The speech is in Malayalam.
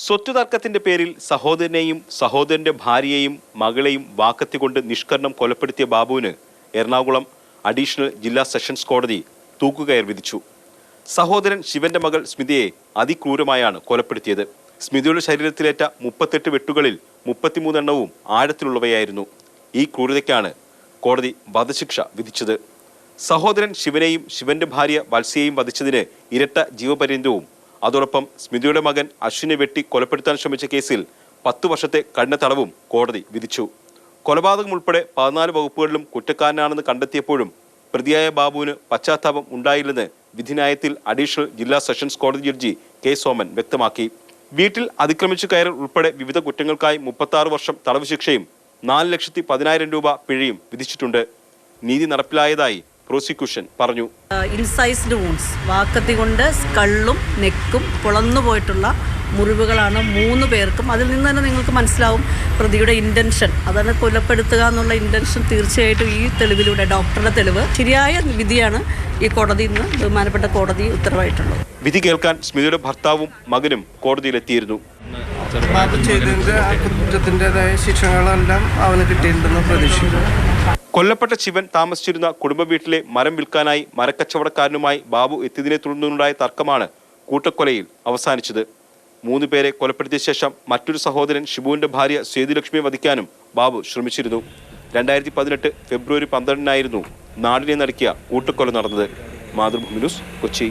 സ്വത്ത് തർക്കത്തിന്റെ പേരിൽ സഹോദരനെയും സഹോദരന്റെ ഭാര്യയെയും മകളെയും വാക്കത്തികൊണ്ട് നിഷ്കരണം കൊലപ്പെടുത്തിയ ബാബുവിന് എറണാകുളം അഡീഷണൽ ജില്ലാ സെഷൻസ് കോടതി തൂക്കുകയർ വിധിച്ചു. സഹോദരൻ ശിവന്റെ മകൾ സ്മിതയെ അതിക്രൂരമായാണ് കൊലപ്പെടുത്തിയത്. സ്മിതയുടെ ശരീരത്തിലേറ്റ 38 വെട്ടുകളിൽ 33 എണ്ണവും ആഴത്തിലുള്ളവയായിരുന്നു. ഈ ക്രൂരതയ്ക്കാണ് കോടതി വധശിക്ഷ വിധിച്ചത്. സഹോദരൻ ശിവനെയും ശിവന്റെ ഭാര്യ വത്സയെയും വധിച്ചതിന് ഇരട്ട ജീവപര്യന്തവും അതോടൊപ്പം സ്മിതയുടെ മകൻ അശ്വിനെ വെട്ടി കൊലപ്പെടുത്താൻ ശ്രമിച്ച കേസിൽ 10 വർഷത്തെ കഠിന തടവും കോടതി വിധിച്ചു. കൊലപാതകം ഉൾപ്പെടെ 14 വകുപ്പുകളിലും കുറ്റക്കാരനാണെന്ന് കണ്ടെത്തിയപ്പോഴും പ്രതിയായ ബാബുവിന് പശ്ചാത്താപം ഉണ്ടായില്ലെന്ന് വിധിന്യായത്തിൽ അഡീഷണൽ ജില്ലാ സെഷൻസ് കോടതി ജഡ്ജി കെ സോമൻ വ്യക്തമാക്കി. വീട്ടിൽ അതിക്രമിച്ചു കയറൽ ഉൾപ്പെടെ വിവിധ കുറ്റങ്ങൾക്കായി 36 വർഷം തടവ് ശിക്ഷയും 4,10,000 രൂപ പിഴയും വിധിച്ചിട്ടുണ്ട്. നീതി നടപ്പിലായതായി പ്രോസിക്യൂഷൻ പറഞ്ഞു. ഇൻസൈസ്ഡ് വൂൺസ്, വാക്കത്തി കൊണ്ട് സ്കള്ളും നെക്കും പൊളന്നു പോയിട്ടുള്ള മുറിവുകളാണ് 3 പേർക്കും. അതിൽ നിന്ന് തന്നെ നിങ്ങൾക്ക് മനസ്സിലാവും പ്രതിയുടെ ഇൻറ്റൻഷൻ, അതാണ് കൊലപ്പെടുത്തുക എന്നുള്ള ഇൻറ്റൻഷൻ. തീർച്ചയായിട്ടും ഈ തെളിവിലൂടെ, ഡോക്ടറുടെ തെളിവ്, ശരിയായ വിധിയാണ് ഈ കോടതി ഇന്ന് ബഹുമാനപ്പെട്ട കോടതി ഉത്തരവായിട്ടുള്ളത്. വിധി കേൾക്കാൻ സ്മിതയുടെ ഭർത്താവും മകനും കോടതിയിലെത്തിയിരുന്നു. കുറ്റത്തിൻ്റെതായ ശിക്ഷകളെല്ലാം അവന് കിട്ടിയിട്ടുണ്ടെന്ന് പ്രതീക്ഷിക്കുന്നു. കൊല്ലപ്പെട്ട ശിവൻ താമസിച്ചിരുന്ന കുടുംബ വീട്ടിലെ മരം വിൽക്കാനായി മരക്കച്ചവടക്കാരനുമായി ബാബു എത്തിയതിനെ തുടർന്നുണ്ടായ തർക്കമാണ് കൂട്ടക്കൊലയിൽ അവസാനിച്ചത്. 3 പേരെ കൊലപ്പെടുത്തിയ ശേഷം മറ്റൊരു സഹോദരൻ ഷിബുവിന്റെ ഭാര്യ സേതുലക്ഷ്മിയെ വധിക്കാനും ബാബു ശ്രമിച്ചിരുന്നു. 2018 ഫെബ്രുവരി 12-നായിരുന്നു നാടിനെ നടുക്കിയ കൂട്ടക്കൊല നടന്നത്. മാതൃഭൂമി ന്യൂസ്, കൊച്ചി.